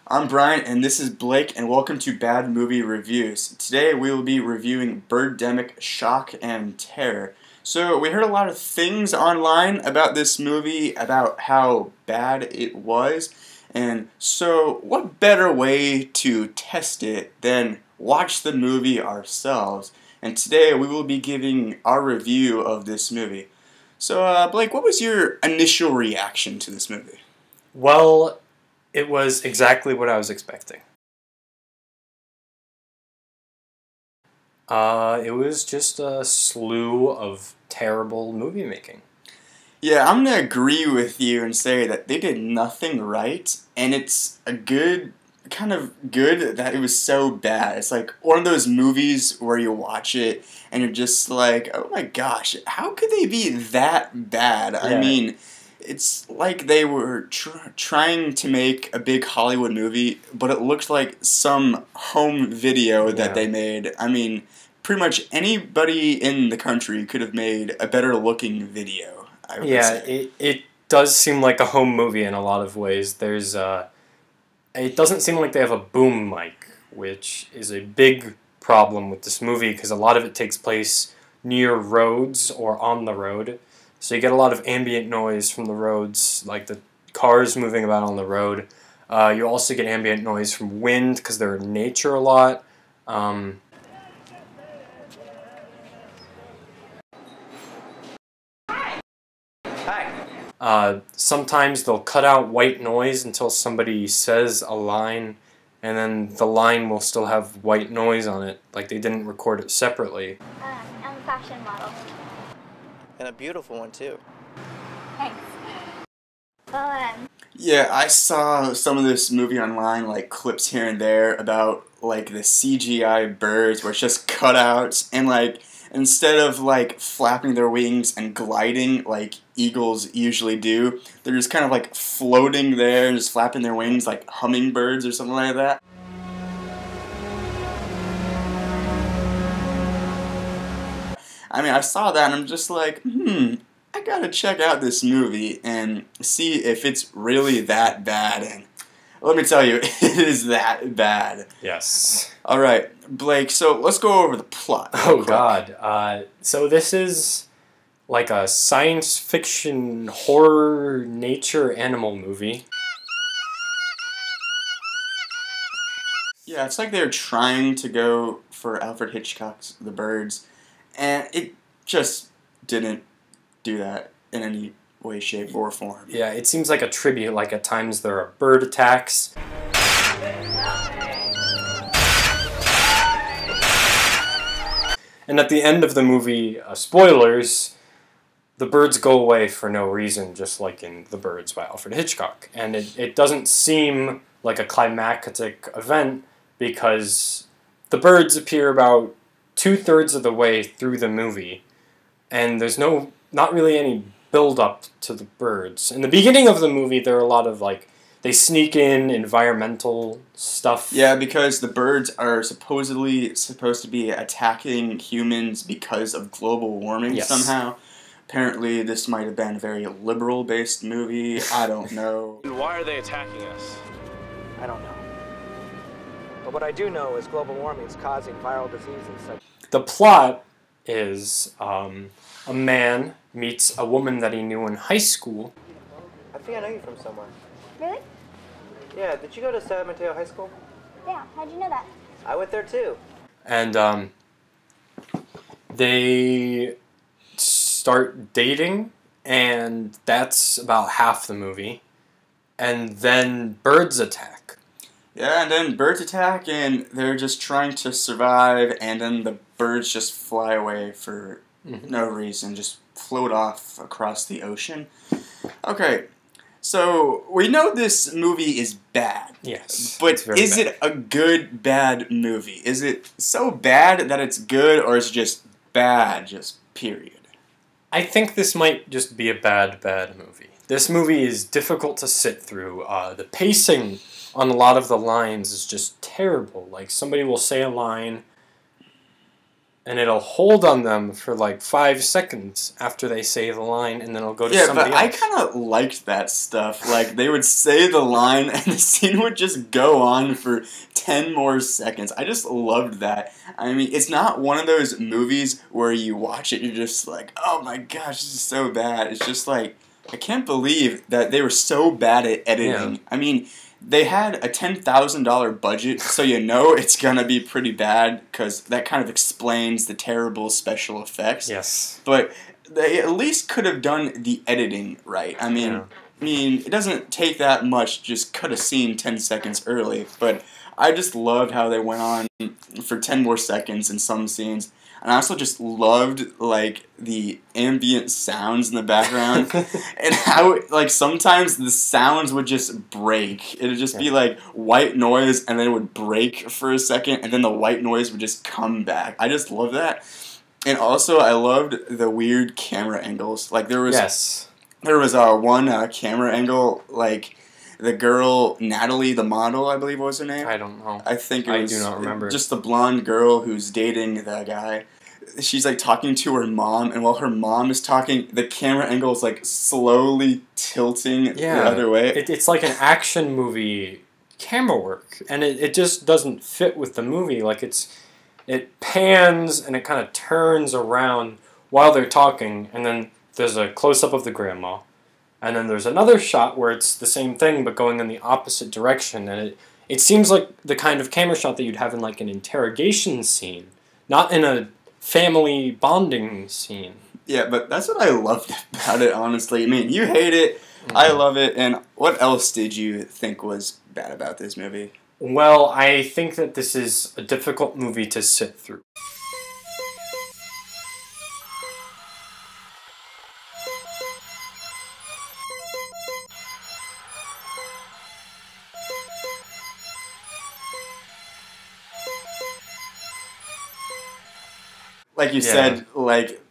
I'm Brian, and this is Blake, and welcome to Bad Movie Reviews. Today we will be reviewing Birdemic, Shock and Terror. So we heard a lot of things online about this movie, about how bad it was, and so what better way to test it than watch the movie ourselves? And today we will be giving our review of this movie. So Blake, what was your initial reaction to this movie? Well, it was exactly what I was expecting. It was just a slew of terrible movie making. Yeah, I'm gonna agree with you and say that they did nothing right, and it's a good, kind of good that it was so bad. It's like one of those movies where you watch it and you're just like, oh my gosh, how could they be that bad? Yeah. I mean, it's like they were trying to make a big Hollywood movie, but it looked like some home video that they made. I mean, pretty much anybody in the country could have made a better looking video, I would say. It does seem like a home movie in a lot of ways. It doesn't seem like they have a boom mic, which is a big problem with this movie because a lot of it takes place near roads or on the road. So you get a lot of ambient noise from the roads, like the cars moving about on the road. You also get ambient noise from wind because they're in nature a lot. Sometimes they'll cut out white noise until somebody says a line, and then the line will still have white noise on it, like they didn't record it separately. I'm a fashion model. And a beautiful one, too. Thanks. Well, Yeah, I saw some of this movie online, like clips here and there about like the CGI birds where it's just cutouts, and like instead of like flapping their wings and gliding like eagles usually do, they're just kind of like floating there and just flapping their wings like hummingbirds or something like that. I mean, I saw that and I'm just like, I gotta check out this movie and see if it's really that bad. And let me tell you, it is that bad. Yes. Alright, Blake, so let's go over the plot. Oh, God. So this is like a science fiction horror nature animal movie. Yeah, it's like they're trying to go for Alfred Hitchcock's The Birds, and it just didn't do that in any way, shape, or form. Yeah, it seems like a tribute, like at times there are bird attacks. And at the end of the movie, spoilers, the birds go away for no reason, just like in The Birds by Alfred Hitchcock. And it doesn't seem like a climactic event because the birds appear about 2/3 of the way through the movie, and there's not really any build-up to the birds. In the beginning of the movie, there are a lot of, like, they sneak in environmental stuff. Yeah, because the birds are supposedly supposed to be attacking humans because of global warming somehow. Apparently, this might have been a very liberal-based movie. I don't know. And why are they attacking us? I don't know. But what I do know is global warming is causing viral diseases such... The plot is a man meets a woman that he knew in high school. I think I know you from somewhere. really? Yeah, did you go to San Mateo High School? Yeah, how'd you know that? I went there too. And they start dating, and that's about half the movie. And then birds attack. Yeah, and then birds attack, and they're just trying to survive, and then the birds just fly away for no reason, just float off across the ocean. Okay, so we know this movie is bad. Yes. But is it a good, bad movie? Is it so bad that it's good, or is it just bad, just period? I think this might just be a bad movie. This movie is difficult to sit through. The pacing on a lot of the lines is just terrible. Like, somebody will say a line, and it'll hold on them for like 5 seconds after they say the line, and then it'll go to somebody else. Yeah, but I kind of liked that stuff. Like, they would say the line, and the scene would just go on for 10 more seconds. I just loved that. I mean, it's not one of those movies where you watch it, you're just like, oh my gosh, this is so bad. It's just like, I can't believe that they were so bad at editing. Yeah. I mean, they had a $10,000 budget, so you know it's going to be pretty bad, because that kind of explains the terrible special effects. Yes. But they at least could have done the editing right. I mean, it doesn't take that much to just cut a scene 10 seconds early, but I just loved how they went on for 10 more seconds in some scenes. And I also just loved, like, the ambient sounds in the background. And how, like, sometimes the sounds would just break. It would just be, like, white noise, and then it would break for a second, and then the white noise would just come back. I just love that. And also, I loved the weird camera angles. Like, there was one camera angle, like, the girl, Natalie, the model, I believe was her name. I don't know. I think it was I do not remember. Just the blonde girl who's dating the guy. She's like talking to her mom, and while her mom is talking, the camera angle is like slowly tilting the other way. It's like an action movie camera work, and it just doesn't fit with the movie. Like it pans and it kind of turns around while they're talking, and then there's a close-up of the grandma. And then there's another shot where it's the same thing but going in the opposite direction. And it seems like the kind of camera shot that you'd have in like an interrogation scene, not in a family bonding scene. Yeah, but that's what I loved about it, honestly. I mean, you hate it, I love it, and what else did you think was bad about this movie? Well, I think that this is a difficult movie to sit through. Like you said, like,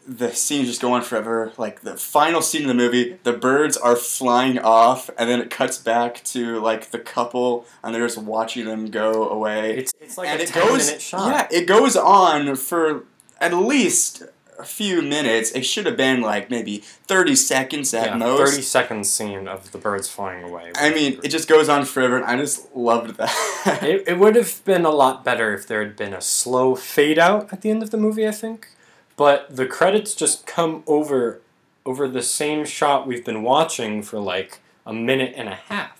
the scenes just go on forever. Like, the final scene of the movie, the birds are flying off, and then it cuts back to, like, the couple, and they're just watching them go away. It's like a 10-minute shot. Yeah, it goes on for at least a few minutes. It should have been, like, maybe 30 seconds at most. 30-second scene of the birds flying away. I mean, it just goes on forever, and I just loved that. It would have been a lot better if there had been a slow fade-out at the end of the movie, I think. But the credits just come over the same shot we've been watching for, like, a minute and a half.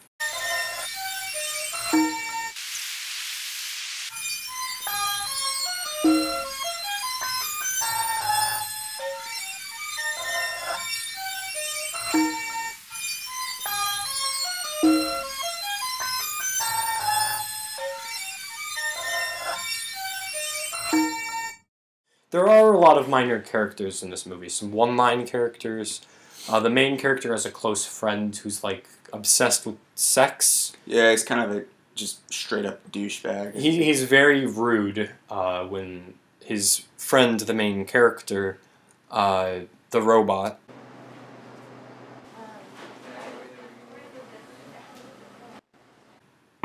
There are a lot of minor characters in this movie, some one-line characters. The main character has a close friend who's, like, obsessed with sex. Yeah, he's kind of a just straight-up douchebag. He's very rude when his friend, the main character, the robot,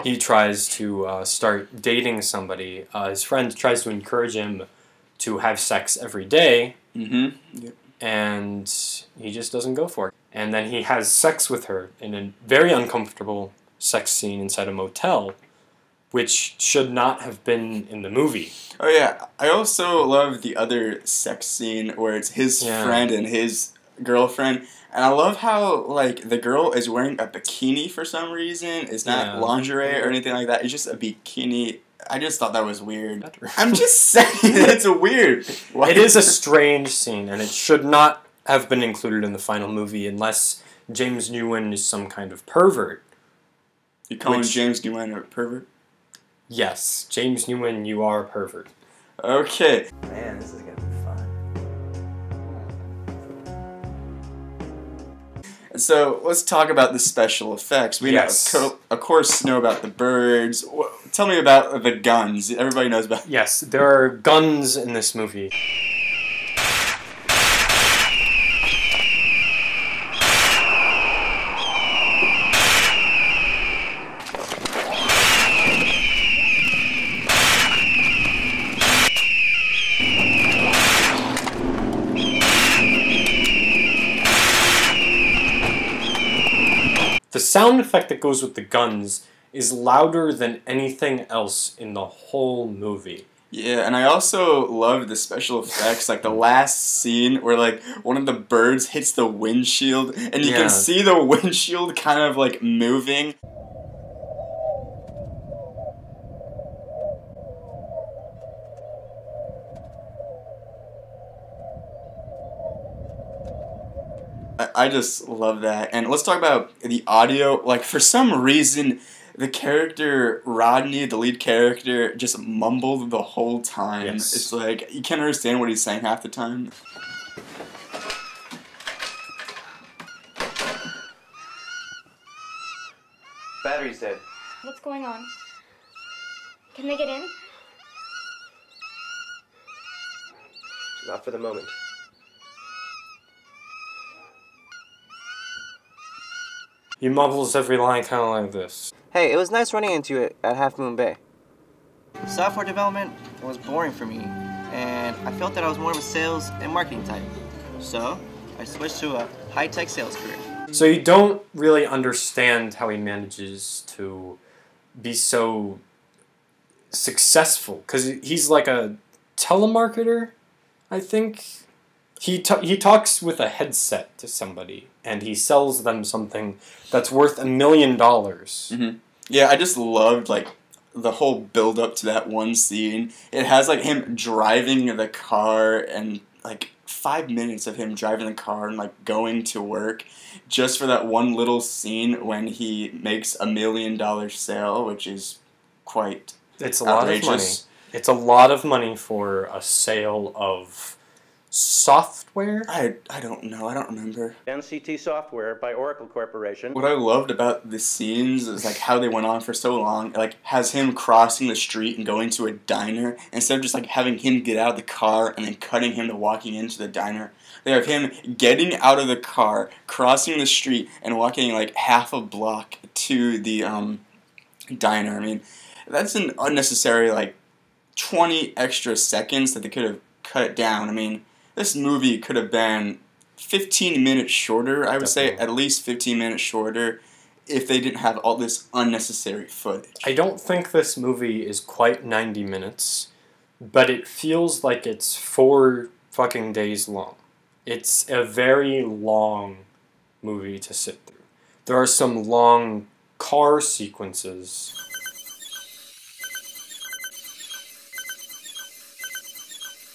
he tries to start dating somebody. His friend tries to encourage him to have sex every day, and he just doesn't go for it. And then he has sex with her in a very uncomfortable sex scene inside a motel, which should not have been in the movie. Oh yeah, I also love the other sex scene where it's his friend and his girlfriend, and I love how, like, the girl is wearing a bikini for some reason. It's not lingerie or anything like that. It's just a bikini. I just thought that was weird. I'm just saying, it's weird. It is a strange scene, and it should not have been included in the final movie unless James Nguyen is some kind of pervert. You calling James Nguyen a pervert? Yes, James Nguyen, you are a pervert. Okay. Man, this is gonna be fun. So let's talk about the special effects. We of course know about the birds. Tell me about the guns. Everybody knows about. Yes, there are guns in this movie. sound effect that goes with the guns is louder than anything else in the whole movie. Yeah, and I also love the special effects, like the last scene where like one of the birds hits the windshield, and you can see the windshield kind of like moving. I just love that. And let's talk about the audio. Like, for some reason, the character, Rodney, the lead character, just mumbled the whole time. Yes. It's like, you can't understand what he's saying half the time. Battery's dead. What's going on? Can they get in? Not for the moment. He mumbles every line kind of like this. Hey, it was nice running into it at Half Moon Bay. Software development was boring for me, and I felt that I was more of a sales and marketing type. So, I switched to a high-tech sales career. So you don't really understand how he manages to be so successful, because he's like a telemarketer, I think. He talks with a headset to somebody, and he sells them something that's worth $1 million. Mm-hmm. Yeah, I just loved, like, the whole build-up to that one scene. It has, like, him driving the car and, like, 5 minutes of him driving the car and, like, going to work just for that one little scene when he makes $1 million sale, which is quite It's a outrageous. lot of money. It's a lot of money for a sale of software? I don't know. I don't remember. NCT Software by Oracle Corporation. What I loved about the scenes is like how they went on for so long. Like, has him crossing the street and going to a diner instead of just like having him get out of the car and then cutting him to walking into the diner. They have him getting out of the car, crossing the street, and walking like half a block to the diner. I mean, that's an unnecessary like 20 extra seconds that they could have cut down. I mean, this movie could have been 15 minutes shorter, I would say, at least 15 minutes shorter, if they didn't have all this unnecessary footage. I don't think this movie is quite 90 minutes, but it feels like it's 4 fucking days long. It's a very long movie to sit through. There are some long car sequences.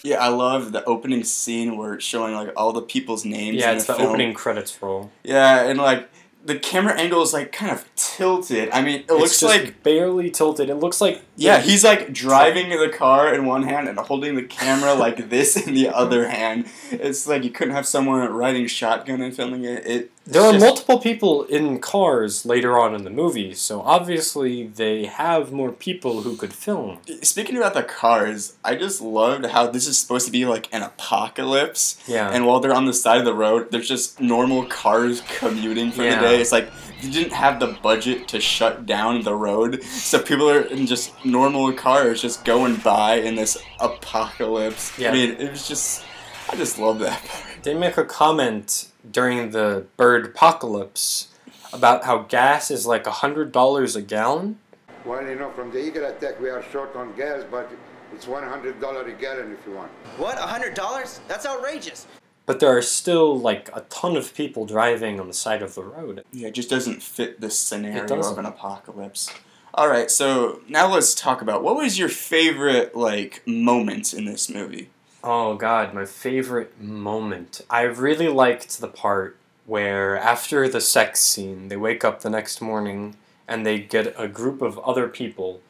Yeah, I love the opening scene where it's showing like all the people's names. Yeah, in it's the the film. opening credits roll. Yeah, and like the camera angle is like kind of tilted. I mean, it looks just like barely tilted. It looks like yeah, he's like driving the car in one hand and holding the camera like this in the other hand. It's like you couldn't have someone riding shotgun and filming it. There are multiple people in cars later on in the movie, so obviously they have more people who could film. Speaking about the cars, I just loved how this is supposed to be like an apocalypse. Yeah. And while they're on the side of the road, there's just normal cars commuting for the day. It's like you didn't have the budget to shut down the road, so people are in just normal cars just going by in this apocalypse. Yeah. I mean, it was just, I just love that part. They make a comment during the bird apocalypse about how gas is like $100 a gallon. Well, you know, from the Eagle attack, we are short on gas, but it's $100 a gallon if you want. What? $100? That's outrageous. But there are still like a ton of people driving on the side of the road. Yeah, it just doesn't fit the scenario It doesn't. of an apocalypse. Alright, so now let's talk about what was your favorite, like, moment in this movie? Oh god, my favorite moment. I really liked the part where after the sex scene, they wake up the next morning and they get a group of other people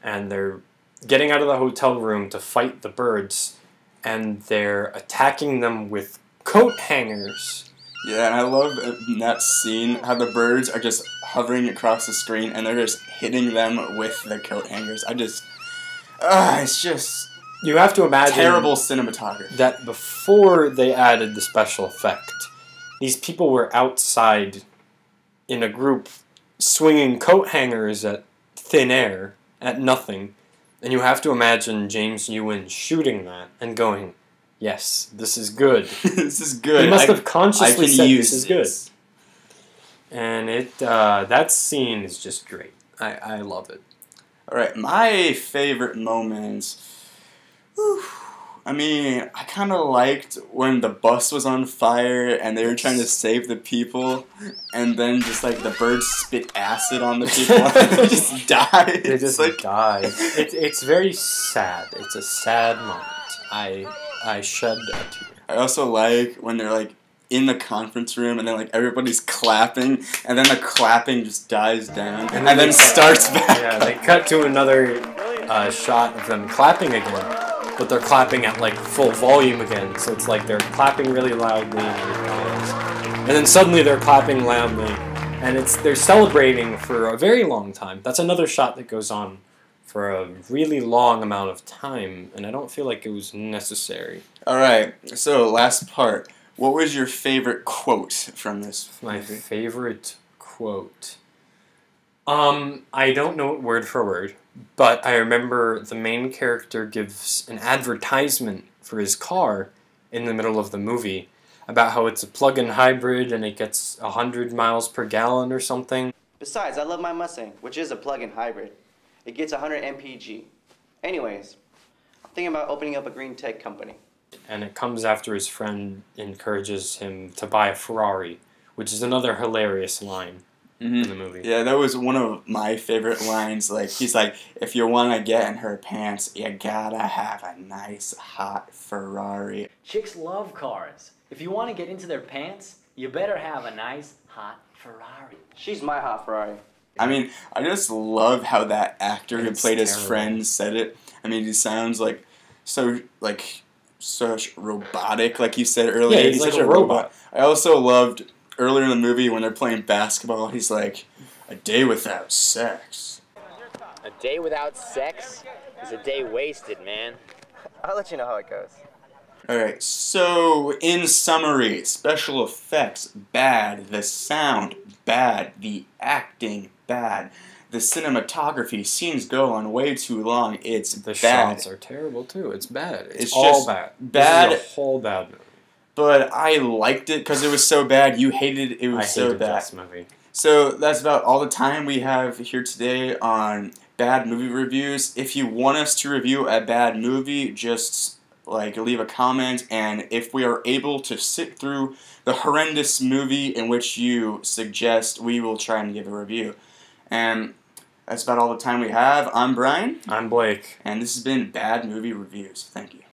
and they're getting out of the hotel room to fight the birds and they're attacking them with coat hangers. Yeah, and I love in that scene how the birds are just hovering across the screen and they're just hitting them with the coat hangers. It's just You have to imagine terrible cinematography. that before they added the special effect, these people were outside in a group swinging coat hangers at thin air, at nothing, and you have to imagine James Nguyen shooting that and going, yes, this is good. This is good. He must have consciously said this is good. And that scene is just great. I love it. All right, my favorite moments. Whew, I mean, I kind of liked when the bus was on fire and they were trying to save the people, and then just like the birds spit acid on the people and they just died. They just like, die. It's very sad. It's a sad moment. I shed a tear. I also like when they're like in the conference room and then like everybody's clapping and then the clapping just dies down and then starts back. Yeah, they cut to another shot of them clapping again. But they're clapping at like full volume again, so it's like they're clapping really loudly, and then suddenly they're clapping loudly, and they're celebrating for a very long time. That's another shot that goes on for a really long amount of time, and I don't feel like it was necessary. All right, so last part. What was your favorite quote from this My movie? favorite quote. I don't know it word for word. But I remember the main character gives an advertisement for his car in the middle of the movie about how it's a plug-in hybrid and it gets 100 miles per gallon or something. Besides, I love my Mustang, which is a plug-in hybrid. It gets 100 mpg. Anyways, I'm thinking about opening up a green tech company. And it comes after his friend encourages him to buy a Ferrari, which is another hilarious line. In the movie. Yeah, that was one of my favorite lines. Like, he's like, if you want to get in her pants, you gotta have a nice, hot Ferrari. Chicks love cars. If you want to get into their pants, you better have a nice, hot Ferrari. She's my hot Ferrari. I mean, I just love how that actor who It's played his terrible. friend said it. I mean, he sounds like such robotic, like you said earlier. Yeah, he's like such a robot. I also loved earlier in the movie when they're playing basketball, he's like, a day without sex. A day without sex is a day wasted, man. I'll let you know how it goes. Alright, so in summary, special effects, bad. The sound, bad. The acting, bad. The cinematography, scenes go on way too long. It's The bad. shots are terrible too. It's bad. It's all just bad. bad. This is a whole bad movie. But I liked it because it was so bad. You hated it. It was I so hated bad. this movie. So that's about all the time we have here today on bad movie reviews. If you want us to review a bad movie, just like leave a comment, and if we are able to sit through the horrendous movie in which you suggest, we will try and give a review. And that's about all the time we have. I'm Brian. I'm Blake. And this has been Bad Movie Reviews. Thank you.